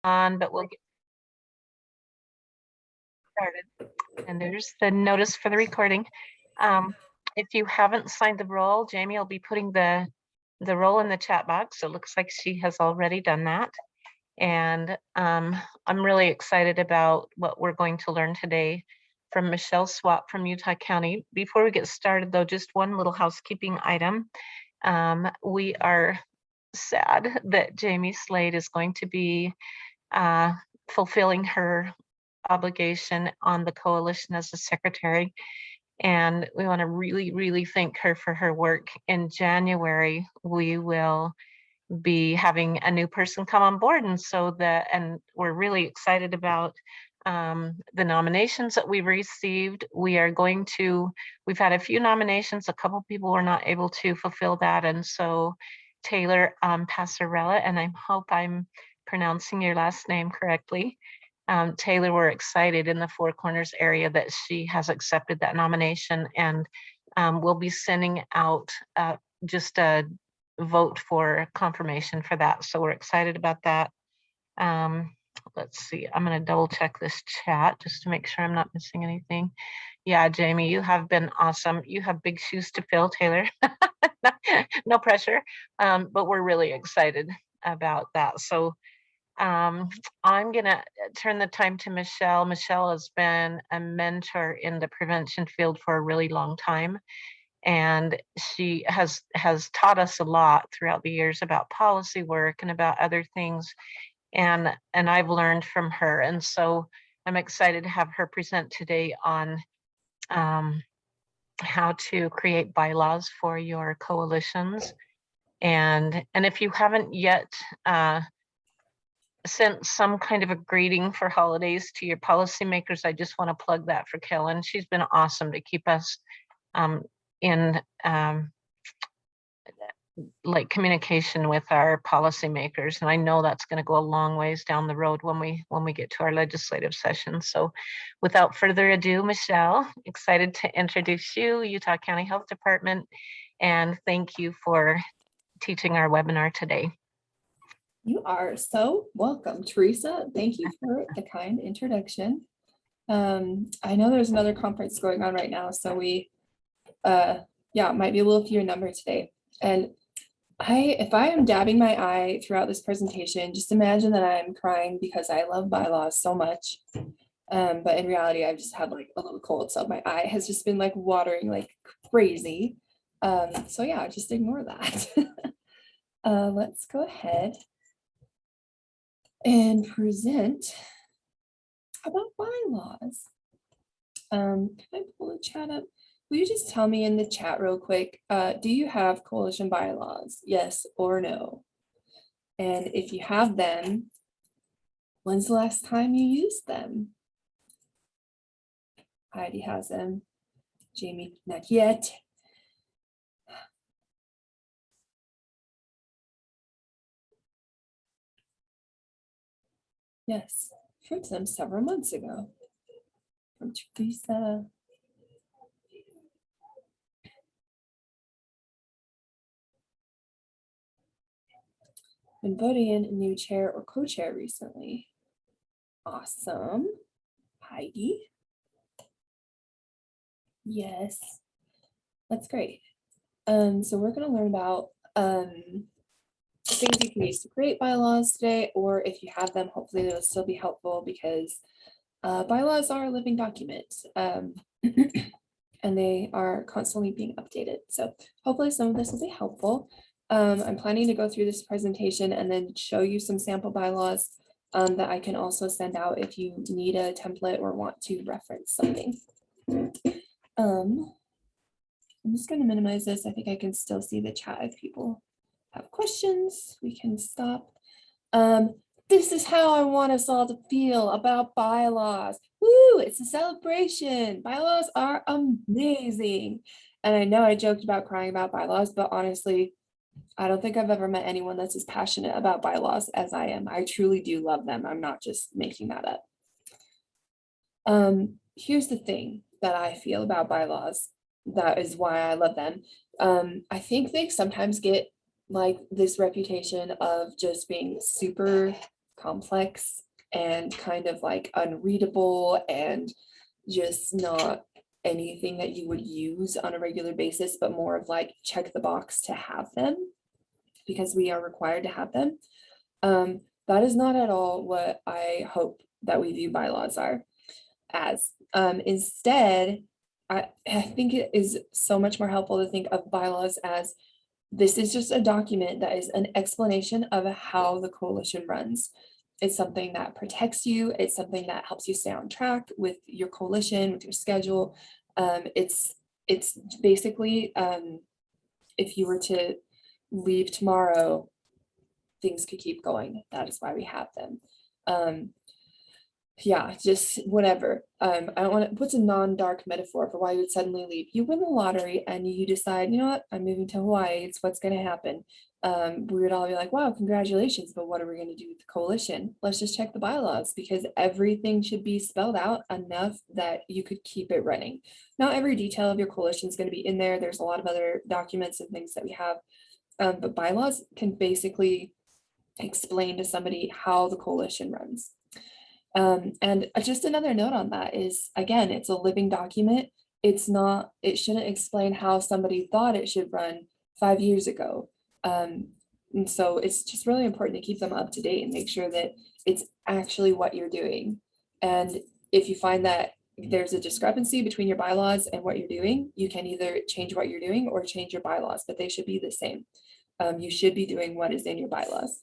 on, but we'll get started. And there's the notice for the recording. If you haven't signed the roll, Jamie will be putting the roll in the chat box. It looks like she has already done that. And I'm really excited about what we're going to learn today from Michelle Swap from Utah County. Before we get started though, just one little housekeeping item. We are sad that Jamie Slade is going to be fulfilling her obligation on the coalition as a secretary. And we want to really thank her for her work. In January, we will be having a new person come on board. And we're really excited about the nominations that we've received. We've had a few nominations, a couple people were not able to fulfill that. And so Taylor Passarella, and I hope I'm pronouncing your last name correctly. Taylor, we're excited in the Four Corners area that she has accepted that nomination, and we'll be sending out just a vote for confirmation for that. So we're excited about that. Let's see, I'm going to double check this chat just to make sure I'm not missing anything. Yeah, Jamie, you have been awesome. You have big shoes to fill, Taylor. No pressure, but we're really excited about that. So I'm going to turn the time to Michelle. Michelle has been a mentor in the prevention field for a really long time. And she has taught us a lot throughout the years about policy work and about other things. And I've learned from her. And so I'm excited to have her present today on how to create bylaws for your coalitions. And if you haven't yet sent some kind of a greeting for holidays to your policymakers, I just want to plug that for Kellen. She's been awesome to keep us in like communication with our policymakers, and I know that's going to go a long ways down the road when we get to our legislative session. So without further ado, Michelle, excited to introduce you, Utah County Health Department, and thank you for teaching our webinar today. You are so welcome, Teresa. Thank you for the kind introduction. I know there's another conference going on right now, so we might be a little fewer number today. And if I am dabbing my eye throughout this presentation, just imagine that I'm crying because I love bylaws so much. But in reality, I've just had like a little cold, so my eye has just been like watering like crazy. So yeah, just ignore that. Let's go ahead and present about bylaws. Can I pull the chat up? Will you just tell me in the chat real quick, do you have coalition bylaws? Yes or no? And if you have them, when's the last time you used them? Heidi has them. Jamie, not yet. Yes, heard them several months ago from Teresa. Been voting in a new chair or co-chair recently. Awesome. Heidi. Yes, that's great. So we're going to learn about things you can use to create bylaws today, or if you have them, hopefully they'll still be helpful because bylaws are a living document and they are constantly being updated. So hopefully some of this will be helpful. I'm planning to go through this presentation and then show you some sample bylaws that I can also send out if you need a template or want to reference something. I'm just going to minimize this. I think I can still see the chat. If people have questions, we can stop. This is how I want us all to feel about bylaws. Woo, it's a celebration. Bylaws are amazing. And I know I joked about crying about bylaws, but honestly, I don't think I've ever met anyone that's as passionate about bylaws as I am. I truly do love them. I'm not just making that up. Here's the thing that I feel about bylaws. That is why I love them. I think they sometimes get like this reputation of just being super complex and kind of like unreadable and just not anything that you would use on a regular basis, but more of like check the box to have them because we are required to have them. That is not at all what I hope that we view bylaws are as. Instead, I think it is so much more helpful to think of bylaws as this is just a document that is an explanation of how the coalition runs. It's something that protects you. It's something that helps you stay on track with your coalition, with your schedule. It's basically if you were to leave tomorrow, things could keep going. That is why we have them. Yeah, just whatever. I don't want to, what's a non-dark metaphor for why you would suddenly leave? You win the lottery and you decide, you know what, I'm moving to Hawaii. It's what's going to happen. We would all be like, wow, congratulations, but what are we going to do with the coalition? Let's just check the bylaws because everything should be spelled out enough that you could keep it running. Not every detail of your coalition is going to be in there. There's a lot of other documents and things that we have, but bylaws can basically explain to somebody how the coalition runs. And just another note on that is, again, it's a living document. It's not, it shouldn't explain how somebody thought it should run 5 years ago. And so it's just really important to keep them up to date and make sure that it's actually what you're doing. And if you find that there's a discrepancy between your bylaws and what you're doing, you can either change what you're doing or change your bylaws, but they should be the same. You should be doing what is in your bylaws.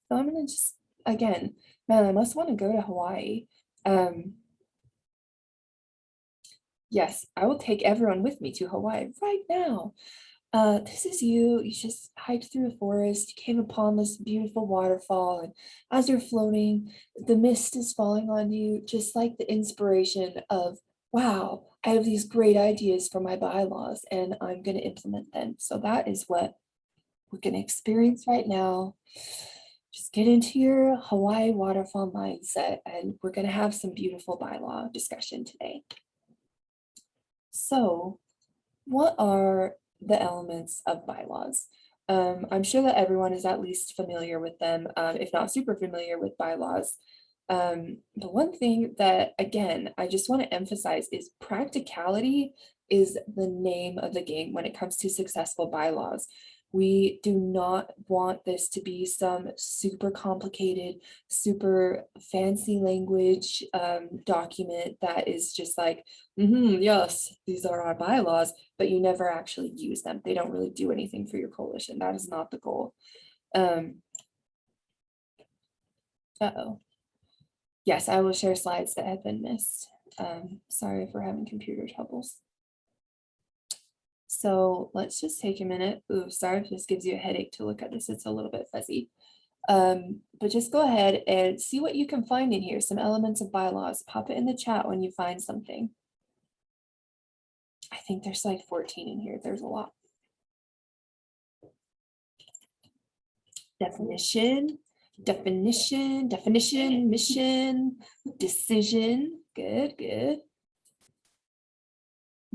So I'm gonna just, again, man, I must want to go to Hawaii. Yes, I will take everyone with me to Hawaii right now. This is you. You just hiked through a forest, you came upon this beautiful waterfall, and as you're floating, the mist is falling on you, just like the inspiration of, wow, I have these great ideas for my bylaws and I'm going to implement them. So that is what we're going to experience right now. Just get into your Hawaii waterfall mindset and we're going to have some beautiful bylaw discussion today. So what are the elements of bylaws? I'm sure that everyone is at least familiar with them, if not super familiar with bylaws. But one thing that, again, I just want to emphasize is practicality is the name of the game when it comes to successful bylaws. We do not want this to be some super complicated, super fancy language document that is just like, yes, these are our bylaws, but you never actually use them. They don't really do anything for your coalition. That is not the goal. Uh-oh. Yes, I will share slides that have been missed. Sorry for having computer troubles. So let's just take a minute. Ooh, sorry if this gives you a headache to look at this. It's a little bit fuzzy. But just go ahead and see what you can find in here. Some elements of bylaws. Pop it in the chat when you find something. I think there's slide 14 in here. There's a lot. Definition, mission, decision. Good, good.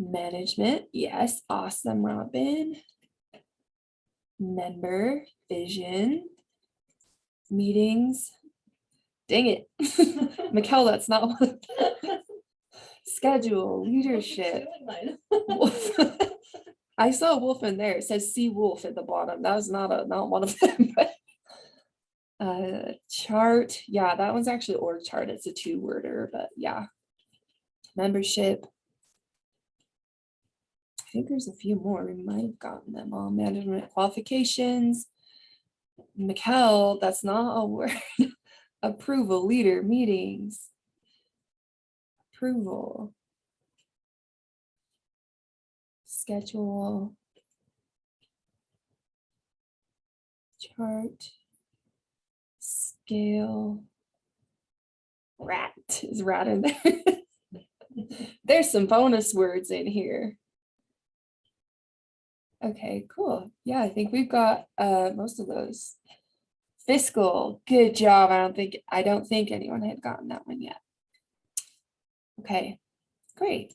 Management, yes, awesome, Robin. Member, vision, meetings. Dang it. Mikkel, that's not what. Schedule, leadership. I saw a wolf in there. It says see wolf at the bottom. That was not one of them. But, chart. Yeah, that one's actually org chart. It's a 2-worder, but yeah. Membership. I think there's a few more. We might have gotten them all. Management qualifications. Mikkel, that's not a word. Approval, leader, meetings. Approval. Schedule. Chart. Scale. Rat. Is rat in there? There's some bonus words in here. Okay, cool. Yeah, I think we've got most of those. Fiscal, good job. I don't think anyone had gotten that one yet. Okay, great.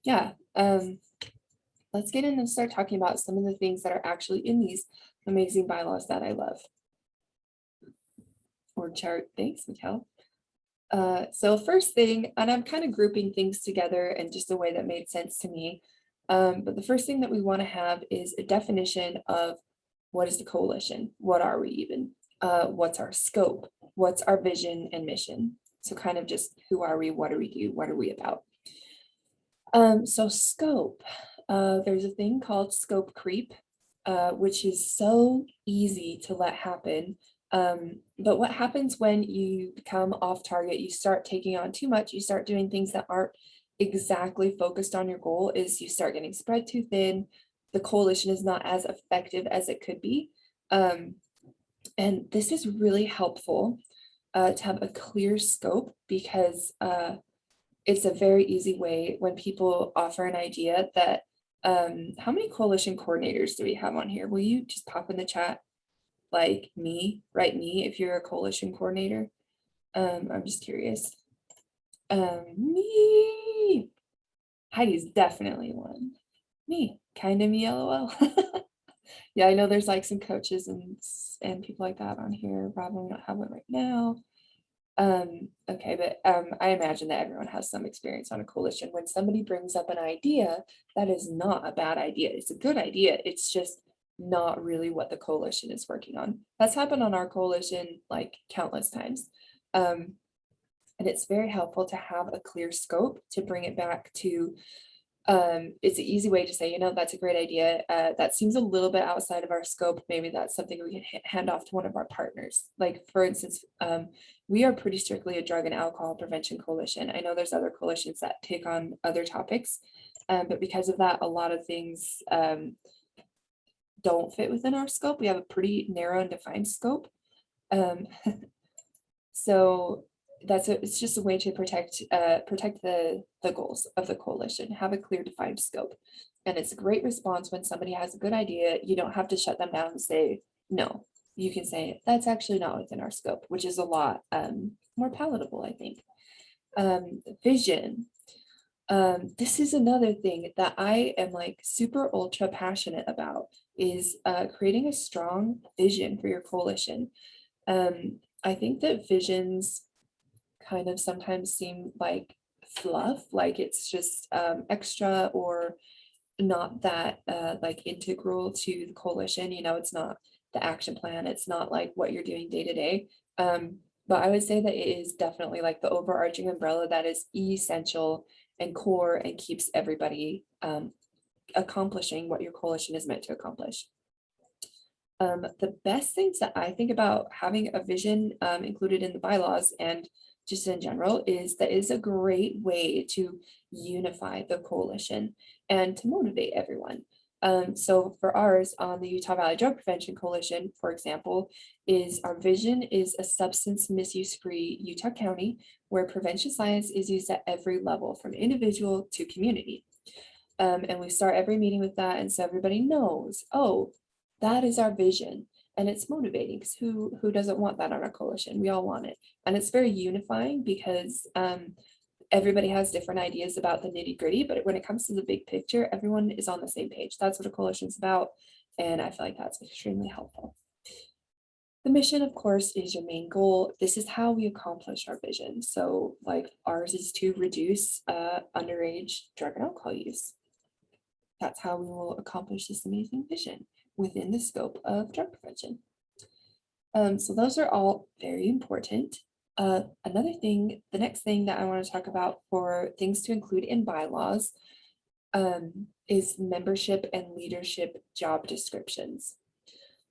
Yeah, let's get in and start talking about some of the things that are actually in these amazing bylaws that I love. org chart. Thanks, Mikkel. So first thing, and I'm kind of grouping things together in just a way that made sense to me. But the first thing that we want to have is a definition of what is the coalition? What are we even? What's our scope? What's our vision and mission? So kind of just who are we? What do we do? What are we about? So scope, there's a thing called scope creep, which is so easy to let happen. But what happens when you become off target, you start taking on too much, you start doing things that aren't exactly focused on your goal, is you start getting spread too thin. The coalition is not as effective as it could be. And this is really helpful to have a clear scope, because it's a very easy way when people offer an idea that, how many coalition coordinators do we have on here? Will you just pop in the chat, like me, write me if you're a coalition coordinator? I'm just curious. Me. Heidi's definitely one. Me, kind of me, LOL. Yeah, I know there's like some coaches and people like that on here. Robin, we don't have one right now. Okay, but I imagine that everyone has some experience on a coalition. When somebody brings up an idea, that is not a bad idea. It's a good idea. It's just not really what the coalition is working on. That's happened on our coalition like countless times. And it's very helpful to have a clear scope to bring it back to. It's an easy way to say, that's a great idea. That seems a little bit outside of our scope. Maybe that's something we can hand off to one of our partners. Like, for instance, we are pretty strictly a drug and alcohol prevention coalition. I know there's other coalitions that take on other topics, but because of that, a lot of things don't fit within our scope. We have a pretty narrow and defined scope. So it's just a way to protect the goals of the coalition, have a clear defined scope. And it's a great response when somebody has a good idea. You don't have to shut them down and say no. You can say that's actually not within our scope, which is a lot more palatable, I think. Vision. This is another thing that I am like super ultra passionate about, is creating a strong vision for your coalition. I think that visions kind of sometimes seem like fluff, like it's just extra or not that like integral to the coalition. It's not the action plan. It's not like what you're doing day to day. But I would say that it is definitely like the overarching umbrella that is essential and core and keeps everybody accomplishing what your coalition is meant to accomplish. The best things that I think about having a vision included in the bylaws and just in general is that it's a great way to unify the coalition and to motivate everyone. So for ours on the Utah Valley Drug Prevention Coalition, for example, our vision is a substance misuse-free Utah County where prevention science is used at every level, from individual to community. And we start every meeting with that, and so everybody knows, oh, that is our vision. And it's motivating, because who doesn't want that on our coalition? We all want it. And it's very unifying because everybody has different ideas about the nitty gritty, but when it comes to the big picture, everyone is on the same page. That's what a coalition is about. And I feel like that's extremely helpful. The mission, of course, is your main goal. This is how we accomplish our vision. So like ours is to reduce underage drug and alcohol use. That's how we will accomplish this amazing vision within the scope of drug prevention. So those are all very important. Another thing, the next thing that I want to talk about for things to include in bylaws is membership and leadership job descriptions.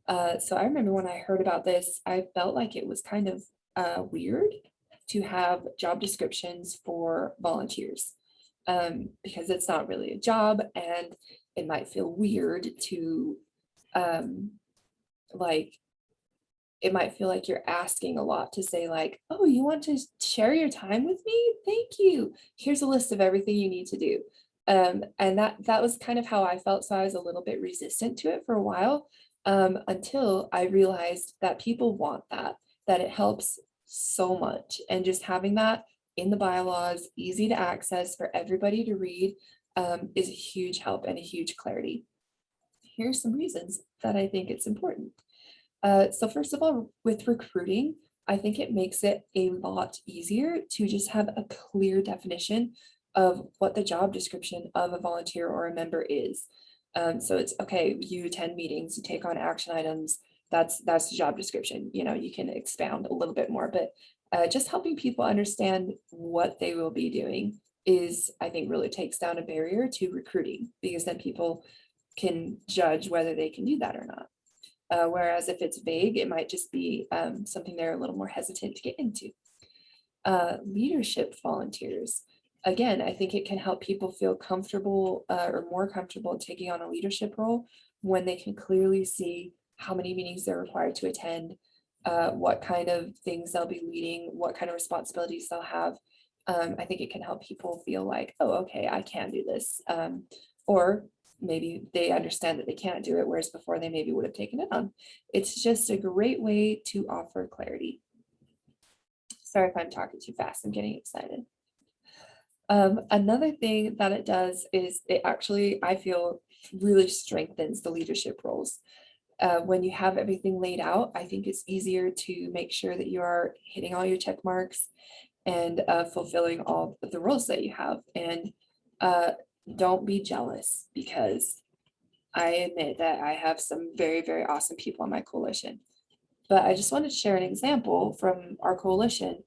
So I remember when I heard about this, I felt like it was kind of weird to have job descriptions for volunteers, because it's not really a job, and it might feel weird to like, it might feel like you're asking a lot to say like, oh, you want to share your time with me? Thank you. Here's a list of everything you need to do. And that was kind of how I felt. So I was a little bit resistant to it for a while, until I realized that people want that it helps so much. And just having that in the bylaws, easy to access for everybody to read, is a huge help and a huge clarity. Here's some reasons that I think it's important. So first of all, with recruiting, I think it makes it a lot easier to just have a clear definition of what the job description of a volunteer or a member is. So it's okay, you attend meetings, you take on action items, that's the job description. You know, you can expound a little bit more, but just helping people understand what they will be doing is, I think, really takes down a barrier to recruiting, because then people can judge whether they can do that or not. Whereas if it's vague, it might just be something they're a little more hesitant to get into. Leadership volunteers. Again, I think it can help people feel comfortable or more comfortable taking on a leadership role when they can clearly see how many meetings they're required to attend, what kind of things they'll be leading, what kind of responsibilities they'll have. I think it can help people feel like, oh, okay, I can do this. Or maybe they understand that they can't do it, whereas before they maybe would have taken it on. It's just a great way to offer clarity. Sorry if I'm talking too fast, I'm getting excited. Another thing that it does is it actually, I feel, really strengthens the leadership roles. When you have everything laid out, I think it's easier to make sure that you are hitting all your check marks and fulfilling all of the roles that you have. And don't be jealous, because I admit that I have some very, very awesome people on my coalition. But I just wanted to share an example from our coalition,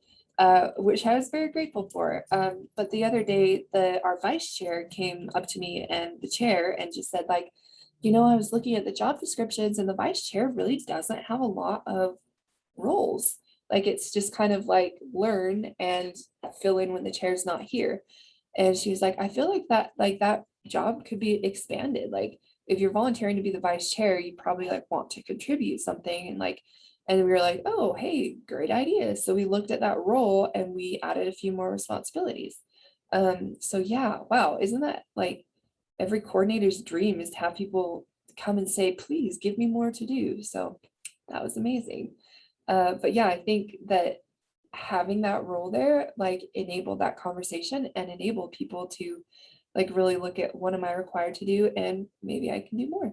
which I was very grateful for. But the other day, our vice chair came up to me and the chair and just said, like, you know, I was looking at the job descriptions and the vice chair really doesn't have a lot of roles. Like, it's just kind of like learn and fill in when the chair's not here. And she was like, I feel like that job could be expanded. Like, if you're volunteering to be the vice chair, you probably like want to contribute something. And we were like, oh, hey, great idea. So we looked at that role and we added a few more responsibilities. So yeah, wow, isn't that like every coordinator's dream, is to have people come and say, please give me more to do. So that was amazing. But yeah, I think that having that role there, like, enabled that conversation and enabled people to like really look at, what am I required to do, and maybe I can do more.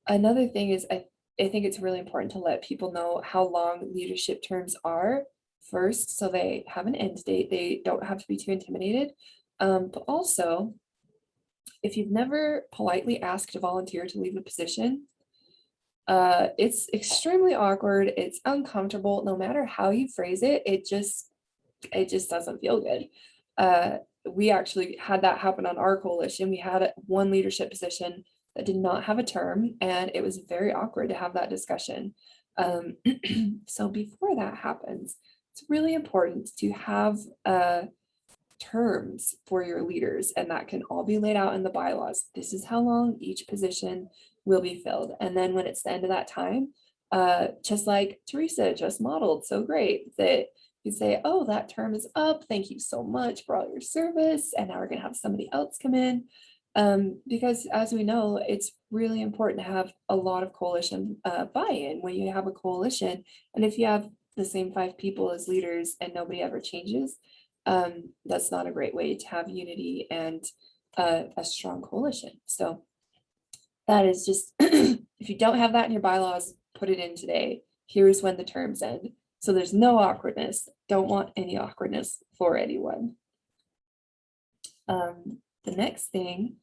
Another thing is, I think it's really important to let people know how long leadership terms are first, so they have an end date. They don't have to be too intimidated. But also, if you've never politely asked a volunteer to leave a position, it's extremely awkward. It's uncomfortable. No matter how you phrase it, it just doesn't feel good. We actually had that happen on our coalition. We had one leadership position that did not have a term, and it was very awkward to have that discussion. So before that happens, it's really important to have terms for your leaders, and that can all be laid out in the bylaws. This is how long each position will be filled. And then when it's the end of that time, just like Teresa just modeled so great, that you say, oh, that term is up. Thank you so much for all your service. And now we're going to have somebody else come in. Because as we know, it's really important to have a lot of coalition buy-in when you have a coalition. And if you have the same 5 people as leaders and nobody ever changes, that's not a great way to have unity and a strong coalition. So that is just, if you don't have that in your bylaws, put it in today. Here's when the terms end. So there's no awkwardness. Don't want any awkwardness for anyone. The next thing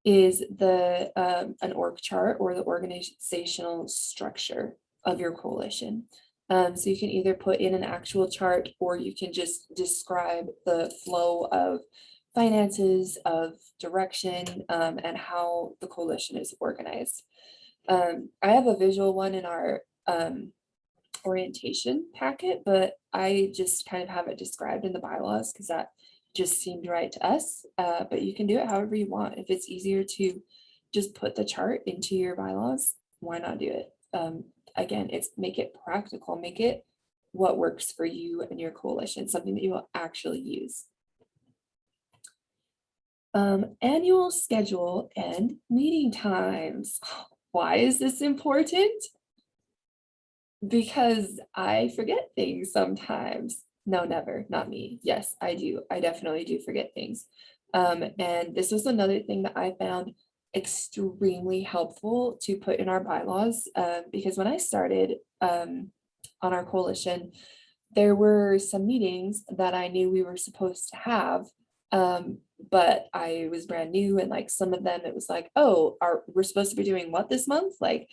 is an org chart, or the organizational structure of your coalition. So you can either put in an actual chart, or you can just describe the flow of finances, of direction, and how the coalition is organized. I have a visual one in our orientation packet, but I just kind of have it described in the bylaws because that just seemed right to us. But you can do it however you want. If it's easier to just put the chart into your bylaws, why not do it? Again, make it practical, make it what works for you and your coalition, something that you will actually use. Annual schedule and meeting times. Why is this important? Because I forget things sometimes. No, never, not me. Yes, I do. I definitely do forget things. And this was another thing that I found extremely helpful to put in our bylaws, because when I started on our coalition, there were some meetings that I knew we were supposed to have, but I was brand new, and like some of them, it was like, oh, we're supposed to be doing what this month? Like,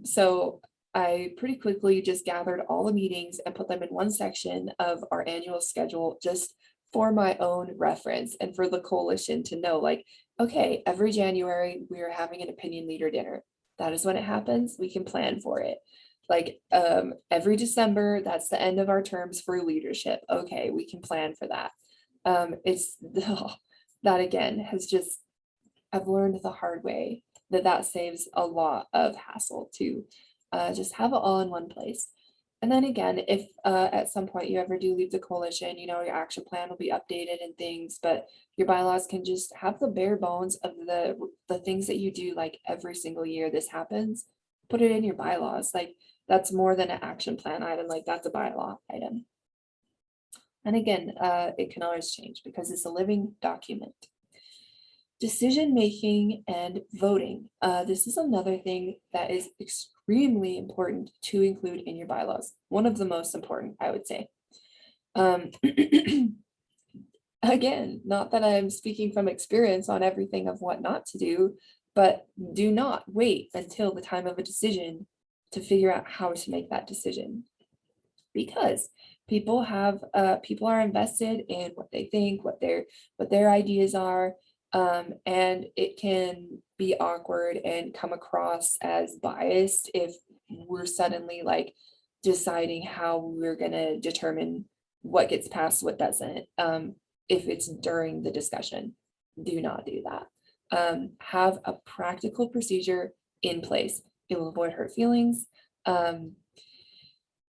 so I pretty quickly just gathered all the meetings and put them in one section of our annual schedule, just for my own reference and for the coalition to know, like, okay, every January we are having an opinion leader dinner. That is when it happens. We can plan for it. Like, every December, that's the end of our terms for leadership. Okay, we can plan for that. It's that again has just, I've learned the hard way that saves a lot of hassle to just have it all in one place. And then again, if at some point you ever do leave the coalition, you know, your action plan will be updated and things, but your bylaws can just have the bare bones of the things that you do, like every single year this happens, put it in your bylaws. Like, that's more than an action plan item, like that's a bylaw item. And again, it can always change because it's a living document. Decision-making and voting. This is another thing that is extremely important to include in your bylaws. One of the most important, I would say. Again, not that I'm speaking from experience on everything of what not to do, but do not wait until the time of a decision to figure out how to make that decision. Because people are invested in what they think, what their ideas are. And it can be awkward and come across as biased if we're suddenly like deciding how we're gonna determine what gets passed, what doesn't. If it's during the discussion, do not do that. Have a practical procedure in place. It will avoid hurt feelings.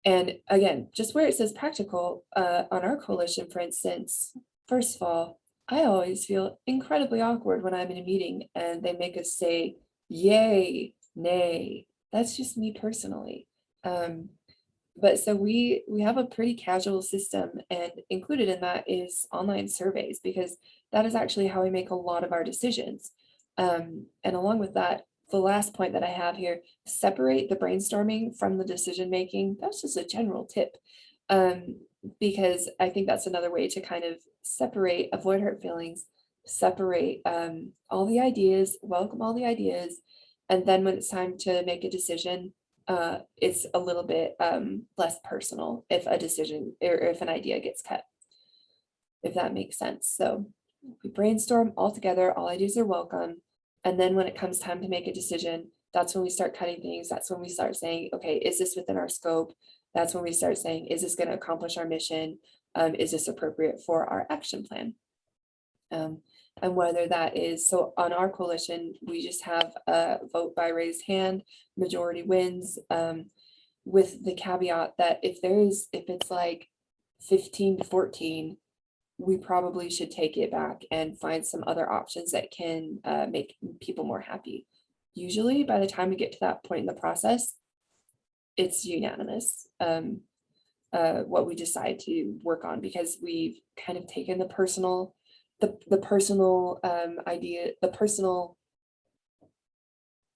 And again, just where it says practical, on our coalition, for instance, first of all, I always feel incredibly awkward when I'm in a meeting and they make us say, yay, nay. That's just me personally. But so we have a pretty casual system, and included in that is online surveys, because that is actually how we make a lot of our decisions. And along with that, the last point that I have here, separate the brainstorming from the decision making. That's just a general tip. Because I think that's another way to kind of separate, avoid hurt feelings, separate all the ideas, welcome all the ideas. And then when it's time to make a decision, it's a little bit less personal if a decision or if an idea gets cut, if that makes sense. So we brainstorm all together, all ideas are welcome. And then when it comes time to make a decision, that's when we start cutting things. That's when we start saying, okay, is this within our scope? That's when we start saying, is this going to accomplish our mission? Is this appropriate for our action plan? And whether that is, so on our coalition, we just have a vote by raised hand, majority wins, with the caveat that if it's like 15-14, we probably should take it back and find some other options that can make people more happy. Usually by the time we get to that point in the process, it's unanimous what we decide to work on, because we've kind of taken the personal idea, the personal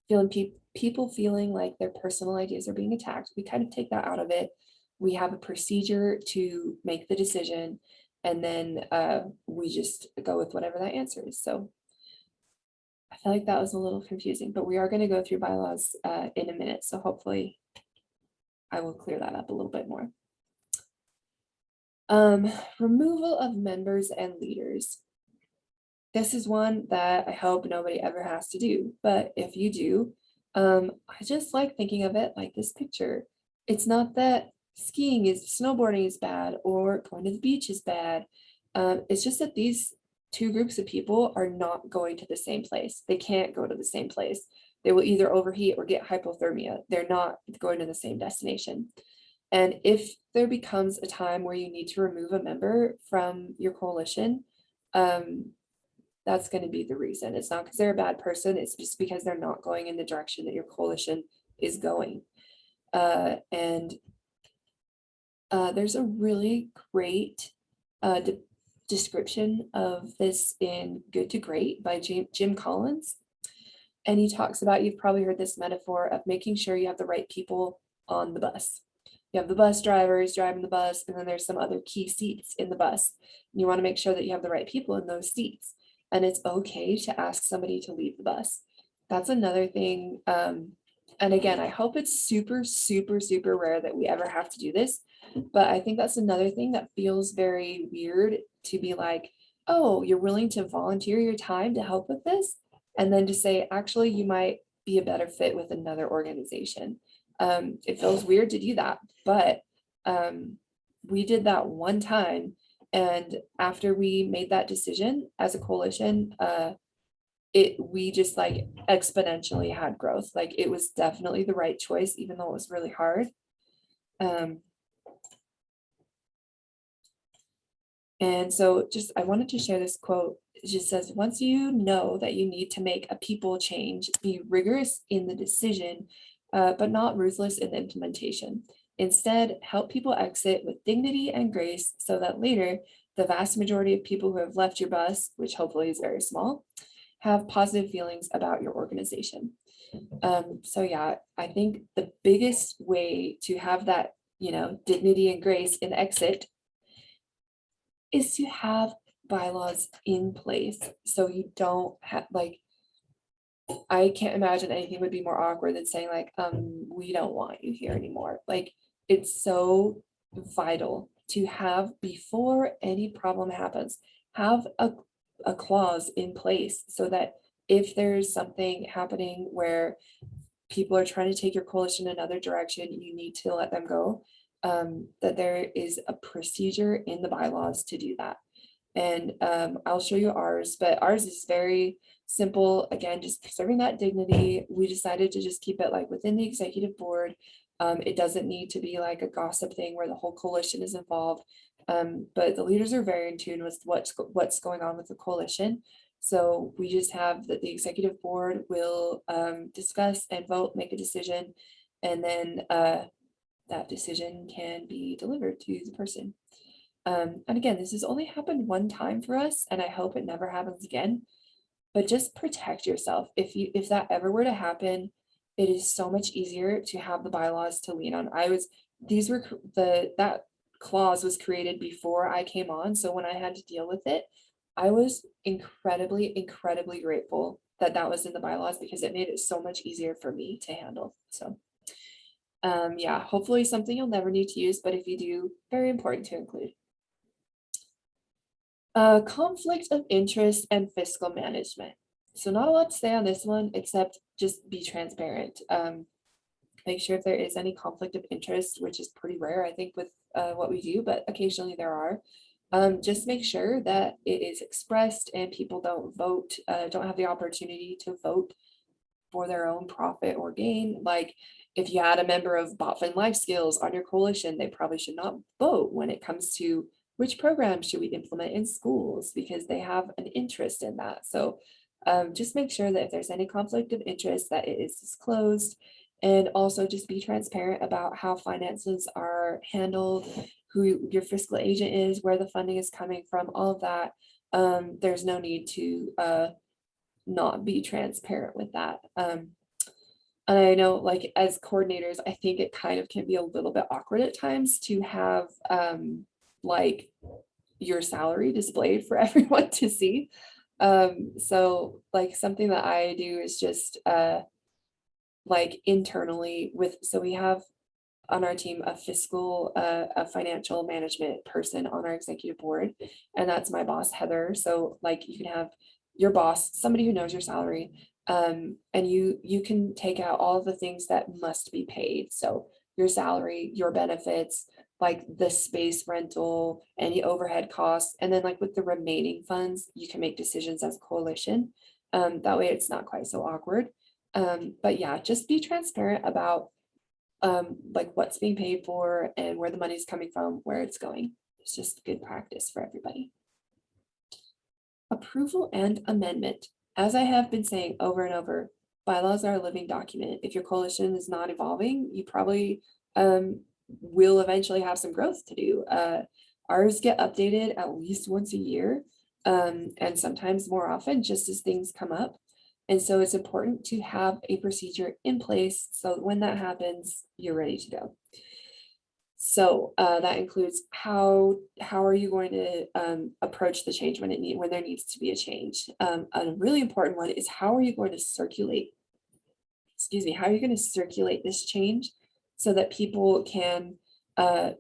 feeling, people feeling like their personal ideas are being attacked. We kind of take that out of it. We have a procedure to make the decision, and then we just go with whatever that answer is. So I feel like that was a little confusing, but we are going to go through bylaws in a minute. So hopefully I will clear that up a little bit more. Removal of members and leaders. This is one that I hope nobody ever has to do, but if you do, I just like thinking of it like this picture. It's not that snowboarding is bad or going to the beach is bad. It's just that these two groups of people are not going to the same place. They can't go to the same place. They will either overheat or get hypothermia. They're not going to the same destination. And if there becomes a time where you need to remove a member from your coalition, that's going to be the reason. It's not because they're a bad person. It's just because they're not going in the direction that your coalition is going. And there's a really great description of this in Good to Great by Jim Collins. And he talks about, you've probably heard this metaphor of making sure you have the right people on the bus. You have the bus drivers driving the bus, and then there's some other key seats in the bus. And you want to make sure that you have the right people in those seats. And it's okay to ask somebody to leave the bus. That's another thing. And again, I hope it's super, super, super rare that we ever have to do this. But I think that's another thing that feels very weird, to be like, oh, you're willing to volunteer your time to help with this? And then to say, actually, you might be a better fit with another organization. It feels weird to do that, but we did that one time. And after we made that decision as a coalition, we just like exponentially had growth. Like, it was definitely the right choice, even though it was really hard. And so just, I wanted to share this quote. It just says, once you know that you need to make a people change, be rigorous in the decision, but not ruthless in the implementation. Instead, help people exit with dignity and grace so that later, the vast majority of people who have left your bus, which hopefully is very small, have positive feelings about your organization. So yeah, I think the biggest way to have that, dignity and grace in exit is to have bylaws in place. So you don't have, like, I can't imagine anything would be more awkward than saying like, we don't want you here anymore. Like, it's so vital to have, before any problem happens, have a clause in place so that if there's something happening where people are trying to take your coalition another direction, you need to let them go. That there is a procedure in the bylaws to do that. And I'll show you ours, but ours is very simple. Again, just preserving that dignity. We decided to just keep it like within the executive board. It doesn't need to be like a gossip thing where the whole coalition is involved. But the leaders are very in tune with what's going on with the coalition. So we just have that the executive board will discuss and vote, make a decision, and then that decision can be delivered to the person. And again, this has only happened one time for us, and I hope it never happens again. But just protect yourself. If that ever were to happen, it is so much easier to have the bylaws to lean on. That clause was created before I came on, so when I had to deal with it, I was incredibly, incredibly grateful that that was in the bylaws, because it made it so much easier for me to handle. So yeah, hopefully something you'll never need to use, but if you do, very important to include. Conflict of interest and fiscal management. So not a lot to say on this one, except just be transparent. Make sure if there is any conflict of interest, which is pretty rare, I think, with what we do, but occasionally there are. Just make sure that it is expressed and people don't have the opportunity to vote for their own profit or gain. Like, if you had a member of Botfin Life Skills on your coalition, they probably should not vote when it comes to which programs should we implement in schools, because they have an interest in that. So just make sure that if there's any conflict of interest, that it is disclosed, and also just be transparent about how finances are handled, who your fiscal agent is, where the funding is coming from, all of that. There's no need to not be transparent with that. And I know, like, as coordinators, I think it kind of can be a little bit awkward at times to have like your salary displayed for everyone to see. So like something that I do is just like internally so we have on our team a financial management person on our executive board, and that's my boss, Heather. So like, you can have your boss, somebody who knows your salary, and you can take out all of the things that must be paid. So your salary, your benefits, like the space rental, any overhead costs, and then like with the remaining funds, you can make decisions as a coalition. That way it's not quite so awkward. But yeah, just be transparent about like what's being paid for and where the money's coming from, where it's going. It's just good practice for everybody. Approval and amendment. As I have been saying over and over, bylaws are a living document. If your coalition is not evolving, you probably will eventually have some growth to do. Ours get updated at least once a year, and sometimes more often, just as things come up. And so it's important to have a procedure in place so when that happens, you're ready to go. So that includes how are you going to approach the change when there needs to be a change. A really important one is how are you going to circulate, how are you going to circulate this change so that people can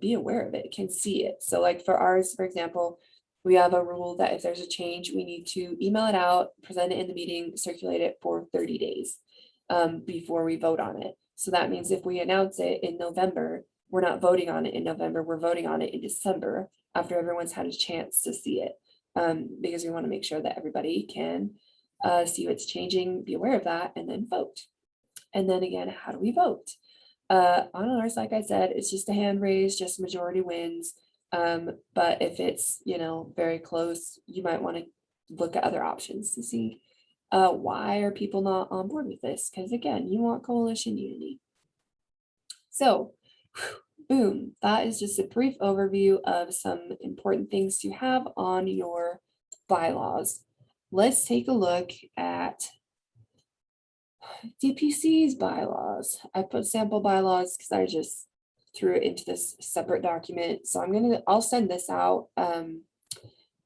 be aware of it, can see it. So like for ours, for example, we have a rule that if there's a change, we need to email it out, present it in the meeting, circulate it for 30 days before we vote on it. So that means if we announce it in November, we're not voting on it in November, we're voting on it in December after everyone's had a chance to see it. Because we want to make sure that everybody can see what's changing, be aware of that, and then vote. And then again, how do we vote? On ours, like I said, it's just a hand raise, just majority wins. But if it's, very close, you might want to look at other options to see why are people not on board with this? Because again, you want coalition unity. So, boom, that is just a brief overview of some important things to have on your bylaws. Let's take a look at DPC's bylaws. I put sample bylaws because I just threw it into this separate document. So I'll send this out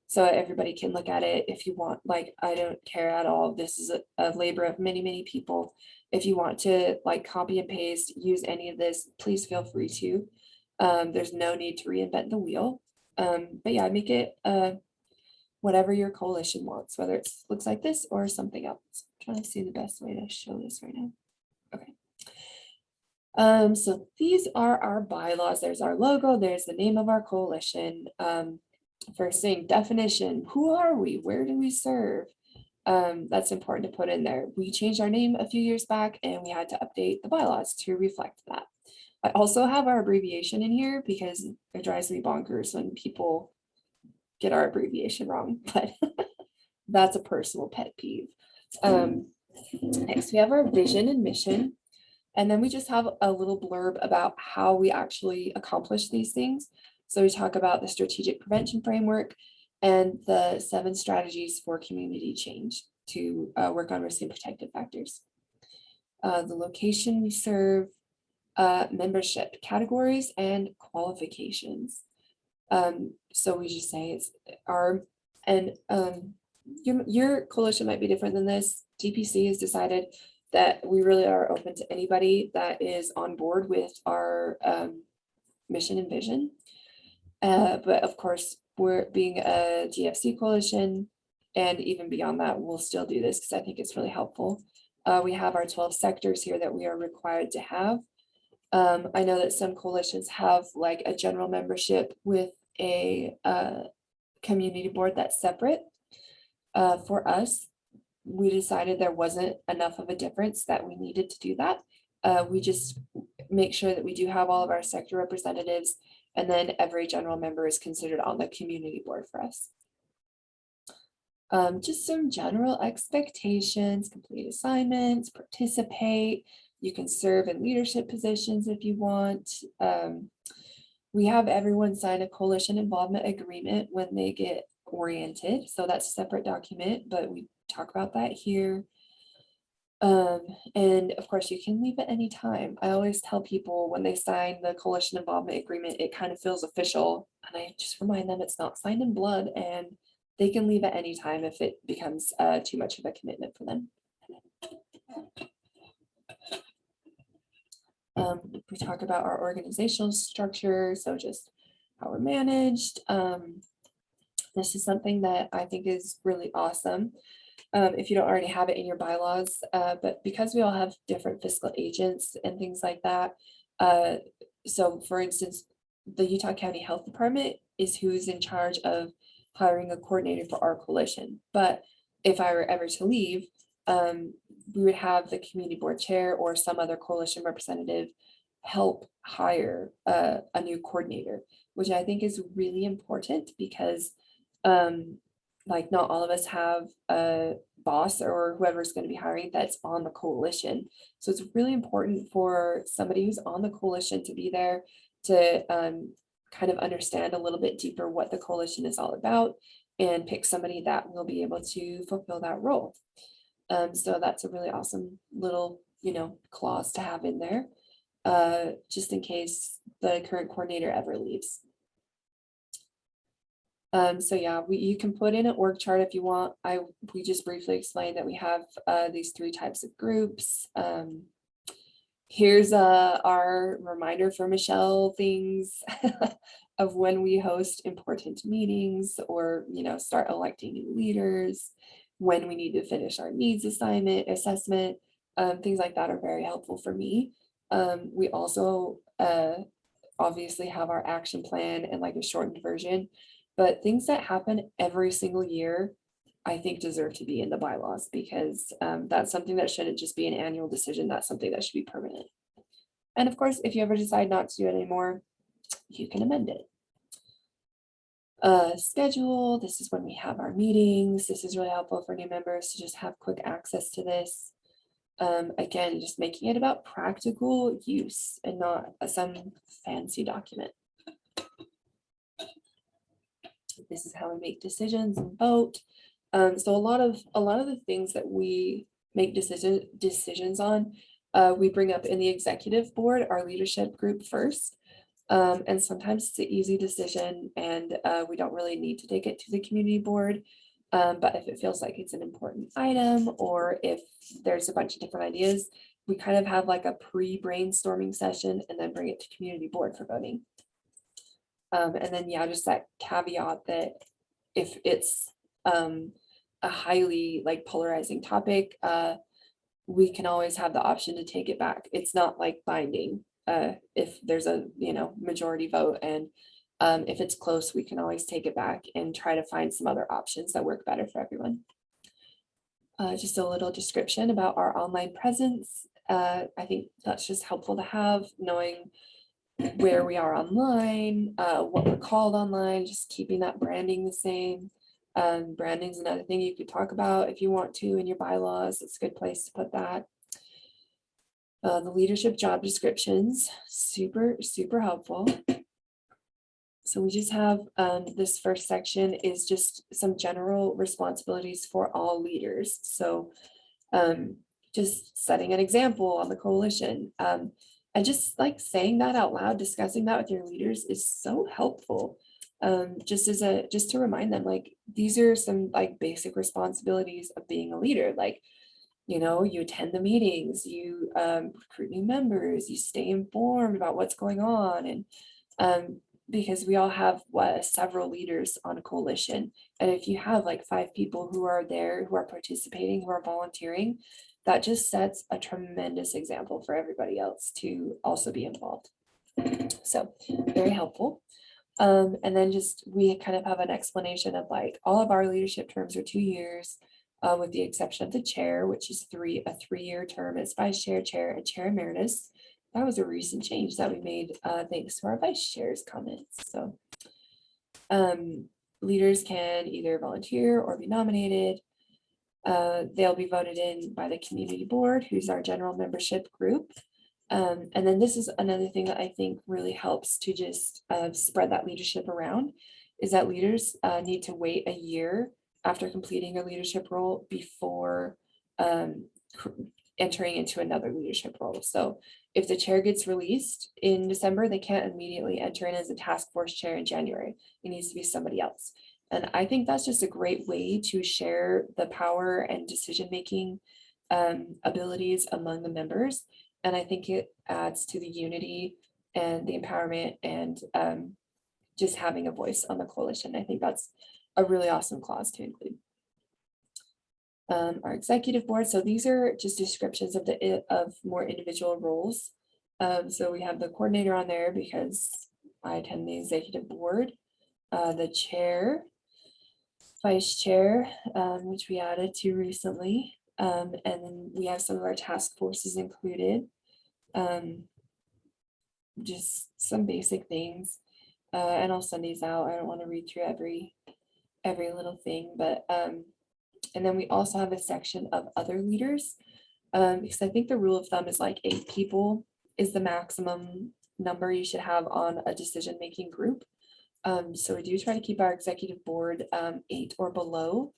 so everybody can look at it if you want. Like, I don't care at all. This is a labor of many, many people. If you want to like copy and paste, use any of this, please feel free to. There's no need to reinvent the wheel. But yeah, make it whatever your coalition wants, whether it looks like this or something else. I'm trying to see the best way to show this right now. Okay. So these are our bylaws. There's our logo. There's the name of our coalition. First thing, definition. Who are we? Where do we serve? That's important to put in there. We changed our name a few years back and we had to update the bylaws to reflect that. I also have our abbreviation in here because it drives me bonkers when people get our abbreviation wrong, but that's a personal pet peeve. Next, we have our vision and mission. And then we just have a little blurb about how we actually accomplish these things. So we talk about the strategic prevention framework and the 7 strategies for community change to work on risk and protective factors. The location we serve, membership categories and qualifications. So we just say it's our, and your coalition might be different than this. DPC has decided that we really are open to anybody that is on board with our mission and vision. But of course, we're being a GFC coalition, and even beyond that, we'll still do this because I think it's really helpful. We have our 12 sectors here that we are required to have. I know that some coalitions have like a general membership with a community board that's separate. For us, we decided there wasn't enough of a difference that we needed to do that. We just make sure that we do have all of our sector representatives, and then every general member is considered on the community board for us. Just some general expectations: complete assignments, participate. You can serve in leadership positions if you want. We have everyone sign a coalition involvement agreement when they get oriented. So that's a separate document, but we talk about that here. And of course, you can leave at any time. I always tell people when they sign the coalition involvement agreement, it kind of feels official. And I just remind them it's not signed in blood, and they can leave at any time if it becomes too much of a commitment for them. We talk about our organizational structure, so just how we're managed. This is something that I think is really awesome. If you don't already have it in your bylaws, but because we all have different fiscal agents and things like that. So for instance, the Utah County Health Department is who's in charge of hiring a coordinator for our coalition. But if I were ever to leave, we would have the community board chair or some other coalition representative help hire a new coordinator, which I think is really important because like not all of us have a boss or whoever's going to be hiring that's on the coalition. So it's really important for somebody who's on the coalition to be there to kind of understand a little bit deeper what the coalition is all about and pick somebody that will be able to fulfill that role. So that's a really awesome little, clause to have in there, just in case the current coordinator ever leaves. So yeah, you can put in an org chart if you want. We just briefly explained that we have these 3 types of groups. Here's our reminder for Michelle things of when we host important meetings, or start electing new leaders, when we need to finish our needs assessment, things like that are very helpful for me. We also obviously have our action plan and like a shortened version, but things that happen every single year, I think deserve to be in the bylaws, because that's something that shouldn't just be an annual decision. That's something that should be permanent. And of course, if you ever decide not to do it anymore, you can amend it. Schedule, this is when we have our meetings. This is really helpful for new members to just have quick access to this. Again, just making it about practical use and not some fancy document. This is how we make decisions and vote. So a lot of the things that we make decisions on, we bring up in the executive board, our leadership group first. And sometimes it's an easy decision, and we don't really need to take it to the community board. But if it feels like it's an important item, or if there's a bunch of different ideas, we kind of have like a pre-brainstorming session and then bring it to community board for voting. And then, yeah, just that caveat that if it's a highly like polarizing topic, we can always have the option to take it back. It's not like binding. If there's a majority vote, and if it's close, we can always take it back and try to find some other options that work better for everyone. Just a little description about our online presence. I think that's just helpful to have, knowing where we are online, what we're called online, just keeping that branding the same. Branding is another thing you could talk about if you want to in your bylaws. It's a good place to put that. The leadership job descriptions, super, super helpful. So we just have this first section is just some general responsibilities for all leaders. So just setting an example on the coalition. And just like saying that out loud, discussing that with your leaders is so helpful. Just to remind them, like, these are some like basic responsibilities of being a leader. Like, you attend the meetings, you recruit new members, you stay informed about what's going on. And because we all have several leaders on a coalition. And if you have like 5 people who are there, who are participating, who are volunteering, that just sets a tremendous example for everybody else to also be involved. So very helpful. And then we kind of have an explanation of like all of our leadership terms are 2 years, with the exception of the chair, which is a 3-year term as vice chair, chair, and chair emeritus. That was a recent change that we made thanks to our vice chair's comments. So leaders can either volunteer or be nominated. They'll be voted in by the community board, who's our general membership group. And then this is another thing that I think really helps to just spread that leadership around, is that leaders need to wait a year after completing a leadership role before entering into another leadership role. So if the chair gets released in December, they can't immediately enter in as a task force chair in January. It needs to be somebody else. And I think that's just a great way to share the power and decision-making abilities among the members. And I think it adds to the unity and the empowerment and just having a voice on the coalition. I think that's a really awesome clause to include. Our executive board. So these are just descriptions of more individual roles. So we have the coordinator on there because I attend the executive board, the chair, vice chair, which we added to recently. And then we have some of our task forces included. Just some basic things. And I'll send these out. I don't want to read through every little thing, but and then we also have a section of other leaders, because I think the rule of thumb is like 8 people is the maximum number you should have on a decision-making group. So we do try to keep our executive board 8 or below.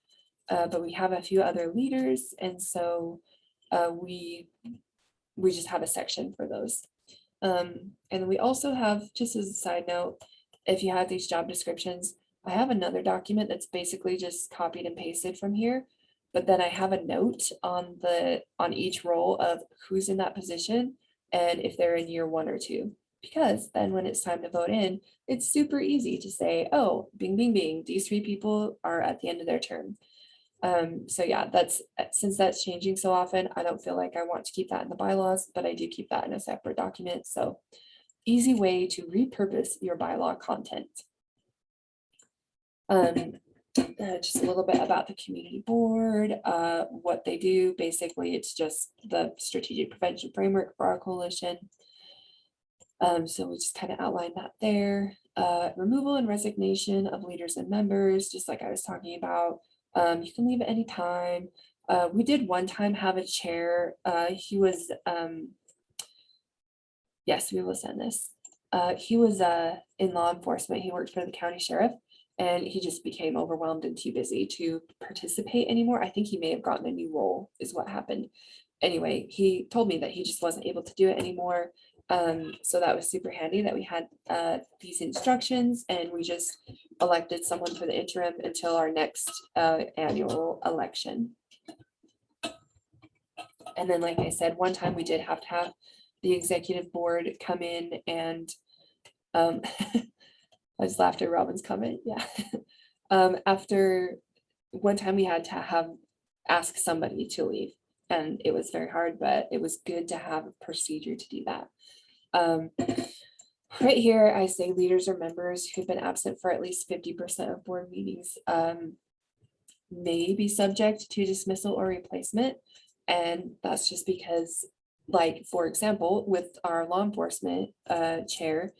but we have a few other leaders, and so we just have a section for those. And we also have, just as a side note, if you have these job descriptions, I have another document that's basically just copied and pasted from here. But then I have a note on each role of who's in that position and if they're in year 1 or 2. Because then when it's time to vote in, it's super easy to say, oh, bing, bing, bing, these 3 people are at the end of their term. So yeah, since that's changing so often, I don't feel like I want to keep that in the bylaws, but I do keep that in a separate document. So easy way to repurpose your bylaw content. Just a little bit about the community board, what they do. Basically, it's just the strategic prevention framework for our coalition. So we just kind of outline that there. Removal and resignation of leaders and members, just like I was talking about. You can leave at any time. We did one time have a chair. He was, yes, we will send this. He was in law enforcement. He worked for the county sheriff, and he just became overwhelmed and too busy to participate anymore. I think he may have gotten a new role is what happened. Anyway, he told me that he just wasn't able to do it anymore. So that was super handy that we had these instructions, and we just elected someone for the interim until our next annual election. And then, like I said, one time we did have to have the executive board come in and I just laughed at Robin's comment. Yeah. After one time we had to ask somebody to leave, and it was very hard, but it was good to have a procedure to do that. Right here, I say leaders or members who've been absent for at least 50% of board meetings may be subject to dismissal or replacement. And that's just because, like, for example, with our law enforcement chair,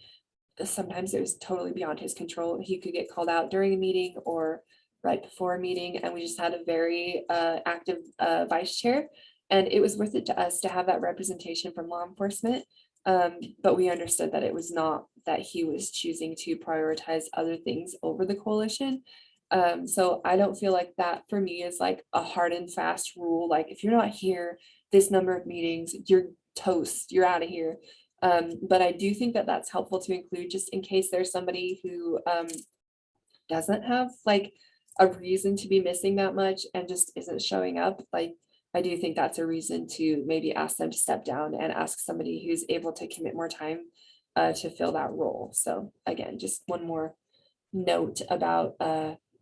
sometimes it was totally beyond his control. He could get called out during a meeting or right before a meeting, and we just had a very active vice chair, and it was worth it to us to have that representation from law enforcement. But we understood that it was not that he was choosing to prioritize other things over the coalition. So I don't feel like that for me is like a hard and fast rule. Like, if you're not here this number of meetings, you're toast, you're out of here. But I do think that that's helpful to include just in case there's somebody who doesn't have like a reason to be missing that much and just isn't showing up. Like, I do think that's a reason to maybe ask them to step down and ask somebody who's able to commit more time to fill that role. So again, just one more note about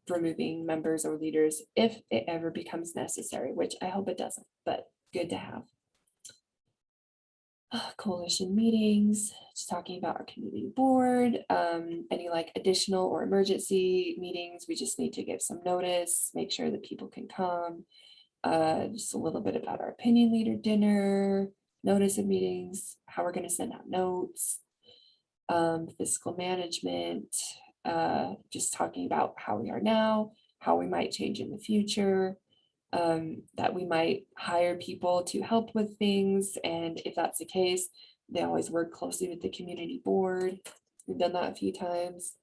removing members or leaders if it ever becomes necessary, which I hope it doesn't, but good to have. Coalition meetings, just talking about our community board, any like additional or emergency meetings, we just need to give some notice, make sure that people can come. Just a little bit about our opinion leader dinner, notice of meetings, how we're going to send out notes, fiscal management, just talking about how we are now, how we might change in the future, that we might hire people to help with things. And if that's the case, they always work closely with the community board. We've done that a few times.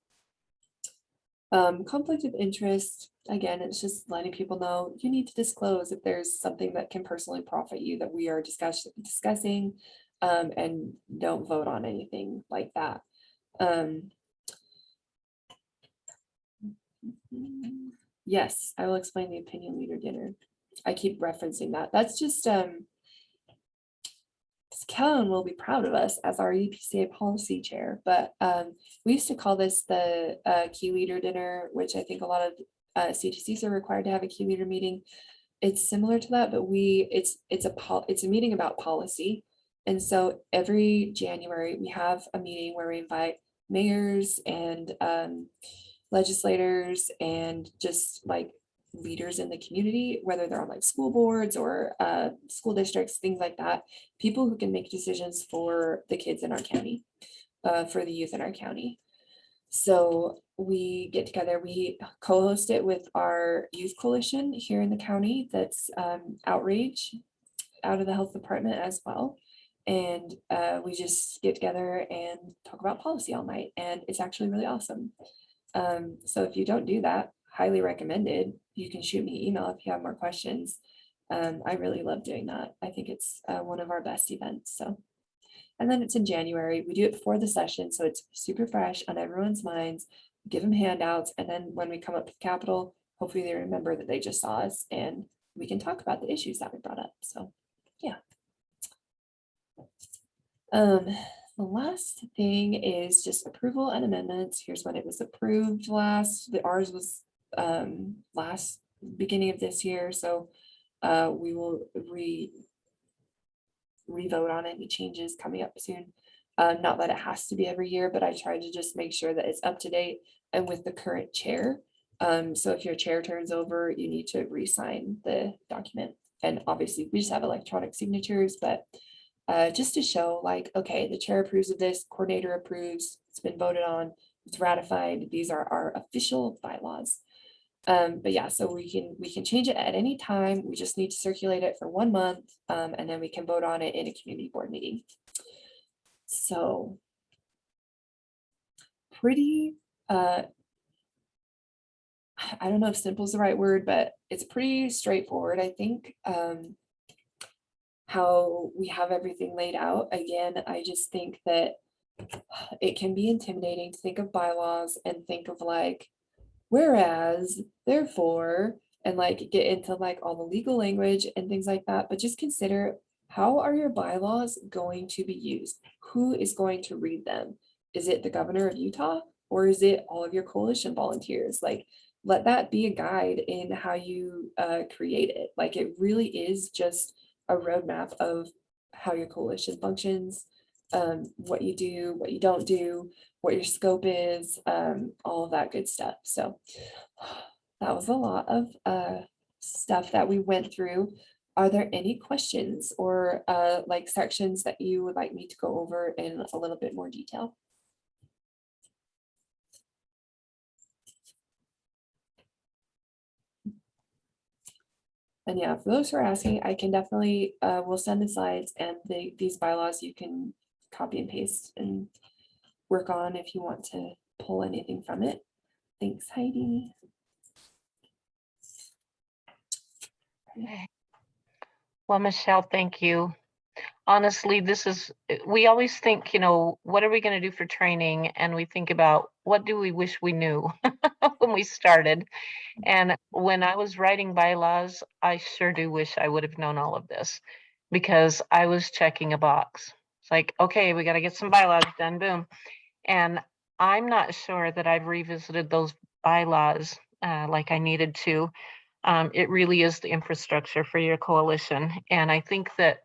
Conflict of interest, again, it's just letting people know you need to disclose if there's something that can personally profit you that we are discussing, and don't vote on anything like that. Yes, I will explain the opinion leader dinner. I keep referencing that. That's just Kellen will be proud of us as our UPCA policy chair, but we used to call this the key leader dinner, which I think a lot of CTCs are required to have a key leader meeting. It's similar to that, but it's a meeting about policy. And so every January we have a meeting where we invite mayors and legislators and just like leaders in the community, whether they're on like school boards or school districts, things like that, people who can make decisions for the kids in our county, for the youth in our county. So we get together, we co-host it with our youth coalition here in the county, that's outreach out of the health department as well. And we just get together and talk about policy all night, and it's actually really awesome. So if you don't do that, highly recommended. you can shoot me an email if you have more questions. I really love doing that. I think it's one of our best events. So, and then it's in January. We do it before the session, so it's super fresh on everyone's minds. Give them handouts, and then when we come up to the Capitol, hopefully they remember that they just saw us, and we can talk about the issues that we brought up. So, yeah. The last thing is just approval and amendments. Here's when it was approved last. Ours was last beginning of this year, so we will re-vote on any changes coming up soon. Not that it has to be every year, but I try to just make sure that it's up to date and with the current chair. So if your chair turns over, you need to re-sign the document. And obviously we just have electronic signatures, but just to show like, okay, the chair approves of this, coordinator approves, it's been voted on, it's ratified. These are our official bylaws. But yeah, so we can change it at any time. We just need to circulate it for 1 month, and then we can vote on it in a community board meeting. So pretty, I don't know if simple is the right word, but it's pretty straightforward, I think, how we have everything laid out. Again, I just think that it can be intimidating to think of bylaws and think of like, whereas, therefore, and like get into like all the legal language and things like that, but just consider, how are your bylaws going to be used? Who is going to read them? Is it the governor of Utah, or is it all of your coalition volunteers? Like, let that be a guide in how you create it. Like, it really is just a roadmap of how your coalition functions, what you do, what you don't do, what your scope is, all of that good stuff. So that was a lot of stuff that we went through. Are there any questions or like sections that you would like me to go over in a little bit more detail? And yeah, for those who are asking, I can definitely, we'll send the slides and these bylaws you can copy and paste and work on if you want to pull anything from it. Thanks, Heidi. Well, Michelle, thank you. Honestly, we always think, what are we going to do for training? And we think about, what do we wish we knew when we started? And when I was writing bylaws, I sure do wish I would have known all of this, because I was checking a box. It's like, okay, we got to get some bylaws done, boom. And I'm not sure that I've revisited those bylaws like I needed to. It really is the infrastructure for your coalition. And I think that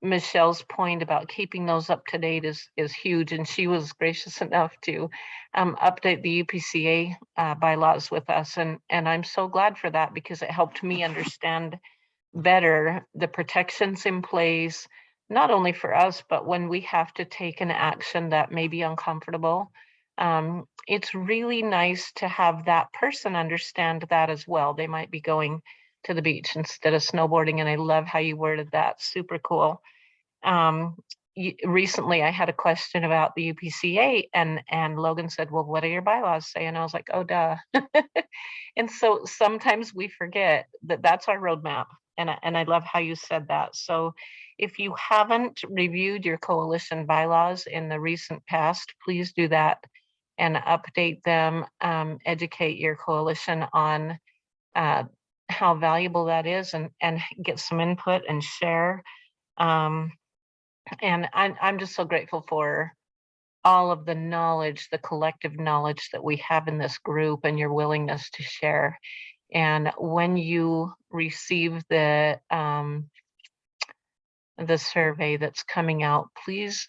Michelle's point about keeping those up to date is huge. And she was gracious enough to update the UPCA bylaws with us. And I'm so glad for that, because it helped me understand better the protections in place, not only for us, but when we have to take an action that may be uncomfortable. It's really nice to have that person understand that as well. They might be going to the beach instead of snowboarding, and I love how you worded that. Super cool. Recently I had a question about the UPCA, and Logan said, well, what do your bylaws say? And I was like, oh, duh. And so sometimes we forget that that's our roadmap. And I love how you said that. So if you haven't reviewed your coalition bylaws in the recent past, please do that and update them, educate your coalition on how valuable that is, and get some input and share. And I'm just so grateful for all of the knowledge, the collective knowledge that we have in this group, and your willingness to share. And when you receive the survey that's coming out, please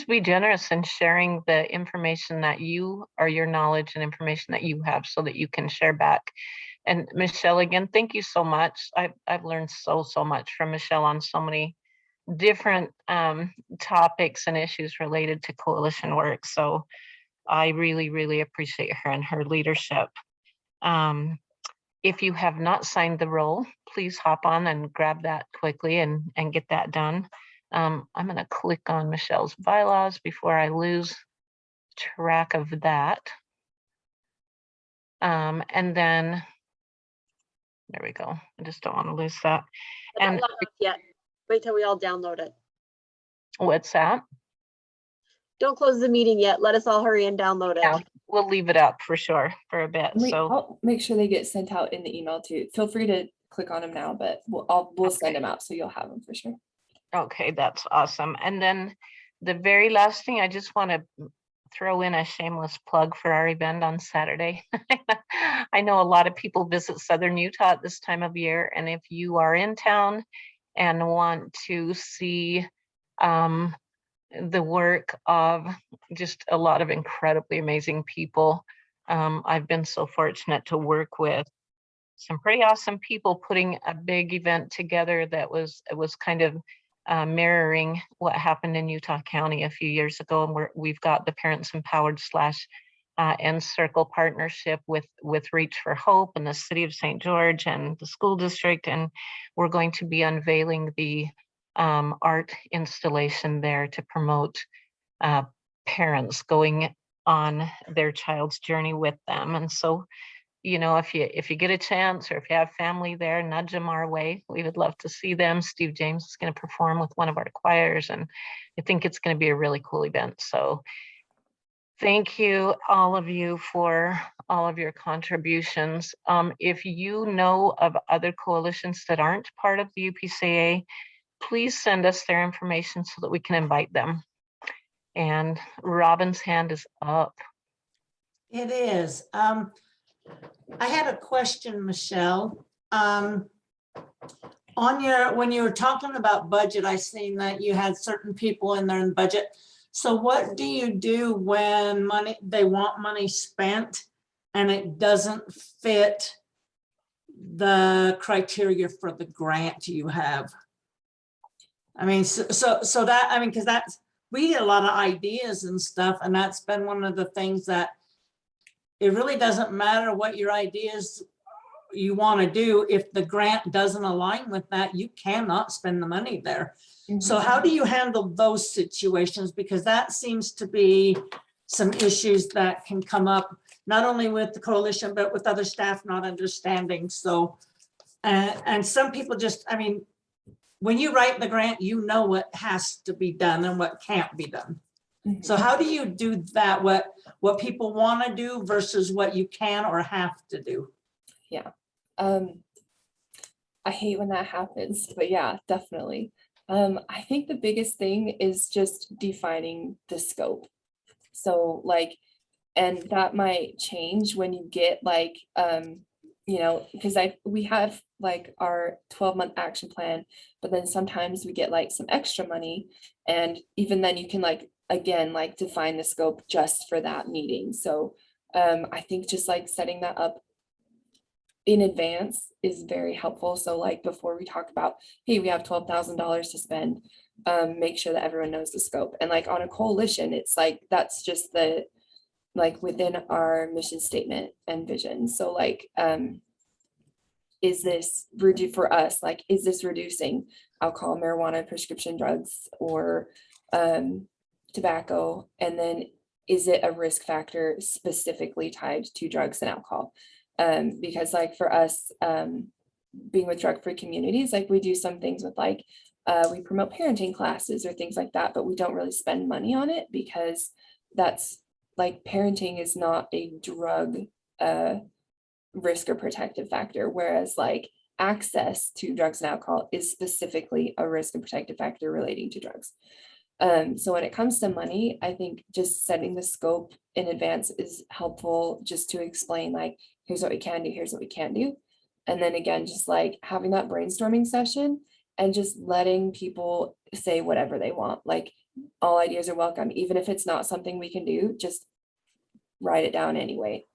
be generous in sharing the information that you, or your knowledge and information that you have, so that you can share back. And Michelle, again, thank you so much. I've learned so much from Michelle on so many different topics and issues related to coalition work. So I really appreciate her and her leadership. If you have not signed the roll, please hop on and grab that quickly and get that done. I'm going to click on Michelle's bylaws before I lose track of that. And then, there we go. I just don't want to lose that. But don't And log off yet. Wait till we all download it. what's that? Don't close the meeting yet. Let us all hurry and download it. Yeah, we'll leave it up for sure for a bit. So, I'll make sure they get sent out in the email too. Feel free to click on them now, but we'll send them out so you'll have them for sure. okay, that's awesome. And then the very last thing, I just want to throw in a shameless plug for our event on Saturday. I know a lot of people visit Southern Utah at this time of year, and if you are in town and want to see the work of just a lot of incredibly amazing people, I've been so fortunate to work with some pretty awesome people putting a big event together that was kind of mirroring what happened in Utah County a few years ago. And we've got the Parents Empowered / End Circle partnership with Reach for Hope and the City of St. George and the school district. And we're going to be unveiling the art installation there to promote parents going on their child's journey with them. And so, you know, if you get a chance, or if you have family there, nudge them our way. We would love to see them. Steve James is going to perform with one of our choirs, and I think it's going to be a really cool event. So thank you, all of you, for all of your contributions. If you know of other coalitions that aren't part of the UPCA, please send us their information so that we can invite them. And Robin's hand is up. It is. I had a question, Michelle. On when you were talking about budget, I seen that you had certain people in there in the budget. So what do you do when they want money spent and it doesn't fit the criteria for the grant you have? I mean, so that, I mean, because we get a lot of ideas and stuff, and that's been one of the things that it really doesn't matter what your ideas you want to do. If the grant doesn't align with that, you cannot spend the money there. Mm-hmm. So how do you handle those situations? Because that seems to be some issues that can come up, not only with the coalition, but with other staff not understanding. So, and some people just, I mean, when you write the grant, you know what has to be done and what can't be done. Mm-hmm. So how do you do that? What people want to do versus what you can or have to do? Yeah. I hate when that happens, but yeah, definitely. I think the biggest thing is just defining the scope. So like, and that might change when you get like, you know, because we have like our 12-month action plan, but then sometimes we get like some extra money, and even then you can like, again, like define the scope just for that meeting. So I think just like setting that up in advance is very helpful. So like before we talk about, hey, we have $12,000 to spend, make sure that everyone knows the scope. And like on a coalition, it's like, that's just the, like within our mission statement and vision. So like, is this for us, like, is this reducing alcohol, marijuana, prescription drugs, or tobacco? And then is it a risk factor specifically tied to drugs and alcohol? Because like for us, being with drug-free communities, like we do some things with like, we promote parenting classes or things like that, but we don't really spend money on it because that's like, parenting is not a drug risk or protective factor, whereas like access to drugs and alcohol is specifically a risk and protective factor relating to drugs. So when it comes to money, I think just setting the scope in advance is helpful, just to explain like, here's what we can do, here's what we can't do. And then again, just like having that brainstorming session and just letting people say whatever they want. Like all ideas are welcome, even if it's not something we can do, just write it down anyway.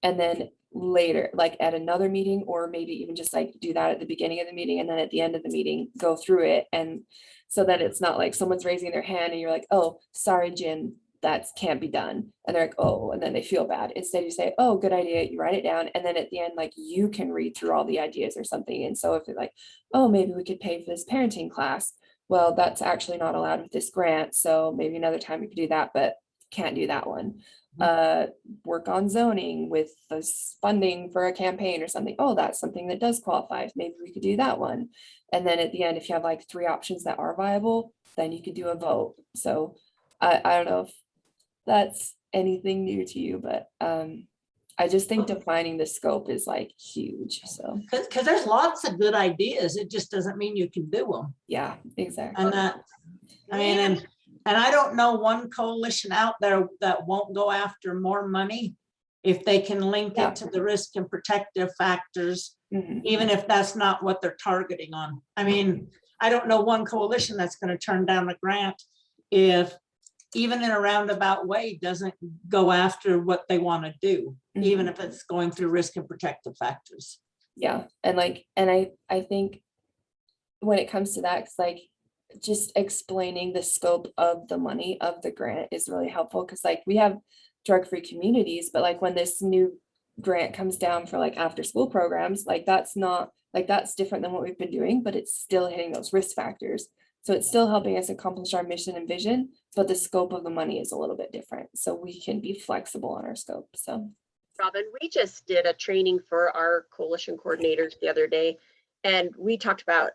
And then later, like at another meeting, or maybe even just like do that at the beginning of the meeting, and then at the end of the meeting, go through it. And so that it's not like someone's raising their hand and you're like, oh, sorry, Jim, that can't be done. And they're like, oh, and then they feel bad. Instead you say, oh, good idea. You write it down. And then at the end, like you can read through all the ideas or something. And so if you're like, oh, maybe we could pay for this parenting class. Well, that's actually not allowed with this grant. So maybe another time we could do that. But can't do that one. Work on zoning with this funding for a campaign or something. Oh, that's something that does qualify. Maybe we could do that one. And then at the end, if you have like 3 options that are viable, then you could do a vote. So I don't know if that's anything new to you, but I just think defining the scope is like huge. So Because there's lots of good ideas. It just doesn't mean you can do them. yeah, exactly. And that, I mean, and I don't know one coalition out there that won't go after more money if they can link Yeah. it to the risk and protective factors, Mhm. even if that's not what they're targeting on. I mean, I don't know one coalition that's going to turn down a grant if even in a roundabout way doesn't go after what they want to do, even if it's going through risk and protective factors. Yeah, and like, and I think when it comes to that, it's like just explaining the scope of the money of the grant is really helpful, because like we have drug-free communities, but like when this new grant comes down for like after school programs, like that's not, like that's different than what we've been doing, but it's still hitting those risk factors. So it's still helping us accomplish our mission and vision, but the scope of the money is a little bit different. So we can be flexible on our scope. So Robin, we just did a training for our coalition coordinators the other day, and we talked about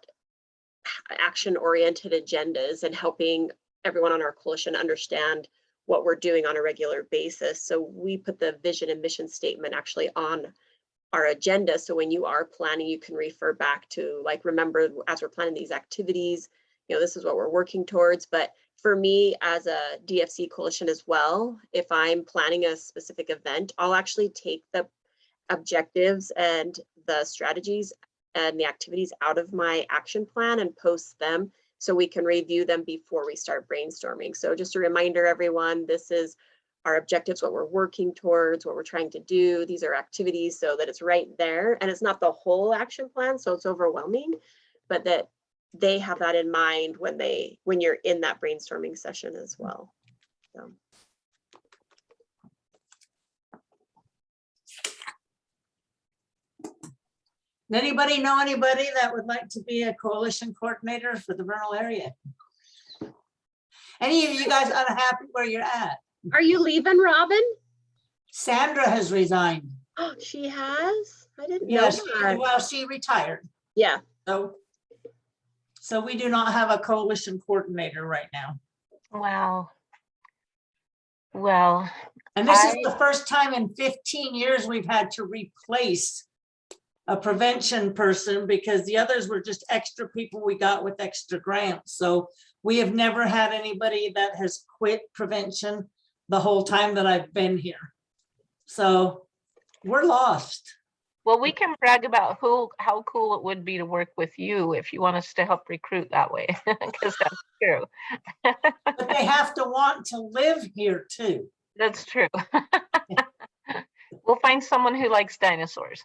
action-oriented agendas and helping everyone on our coalition understand what we're doing on a regular basis. So we put the vision and mission statement actually on our agenda. So when you are planning, you can refer back to, like, remember, as we're planning these activities, you know, this is what we're working towards. But for me as a DFC coalition as well, if I'm planning a specific event, I'll actually take the objectives and the strategies and the activities out of my action plan and post them so we can review them before we start brainstorming. So just a reminder, everyone, this is our objectives, what we're working towards, what we're trying to do. These are activities, so that it's right there, and it's not the whole action plan, so it's overwhelming, but that they have that in mind when you're in that brainstorming session as well. So. Anybody know anybody that would like to be a coalition coordinator for the Vernal area? Any of you guys unhappy where you're at? Are you leaving, Robin? Sandra has resigned. Oh, she has? I didn't know Yes, that. well, she retired. Yeah. So we do not have a coalition coordinator right now. Wow. Well, And this is the first time in 15 years we've had to replace a prevention person, because the others were just extra people we got with extra grants. So we have never had anybody that has quit prevention the whole time that I've been here. So we're lost. well, we can brag about how cool it would be to work with you if you want us to help recruit that way, because that's true. But they have to want to live here too. That's true. We'll find someone who likes dinosaurs.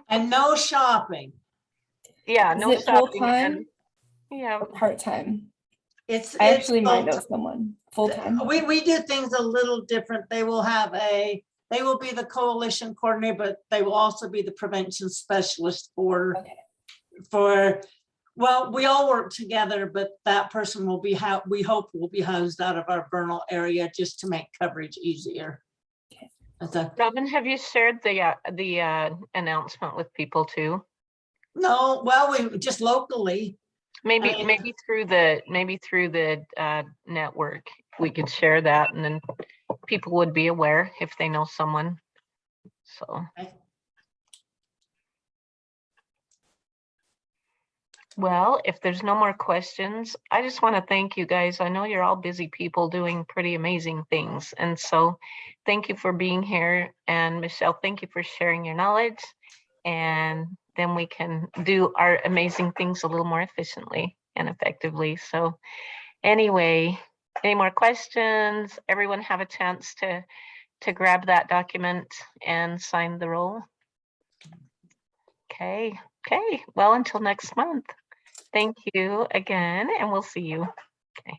And no shopping. Yeah, is no it shopping. full-time And, yeah, or part-time? It's I actually might know full- someone full-time. We do things a little different. They will be the coalition coordinator, but they will also be the prevention specialist Okay. well, we all work together, but that person will be we hope will be housed out of our Vernal area just to make coverage easier. Okay. Robin, have you shared the announcement with people too? No, well, we just locally. Maybe I mean, maybe through the network we could share that, and then people would be aware if they know someone. So. Okay. Well, if there's no more questions, I just want to thank you guys. I know you're all busy people doing pretty amazing things. And so thank you for being here. And Michelle, thank you for sharing your knowledge. And then we can do our amazing things a little more efficiently and effectively. So anyway, any more questions? Everyone have a chance to grab that document and sign the roll. Okay. Well, until next month. Thank you again, and we'll see you. Okay.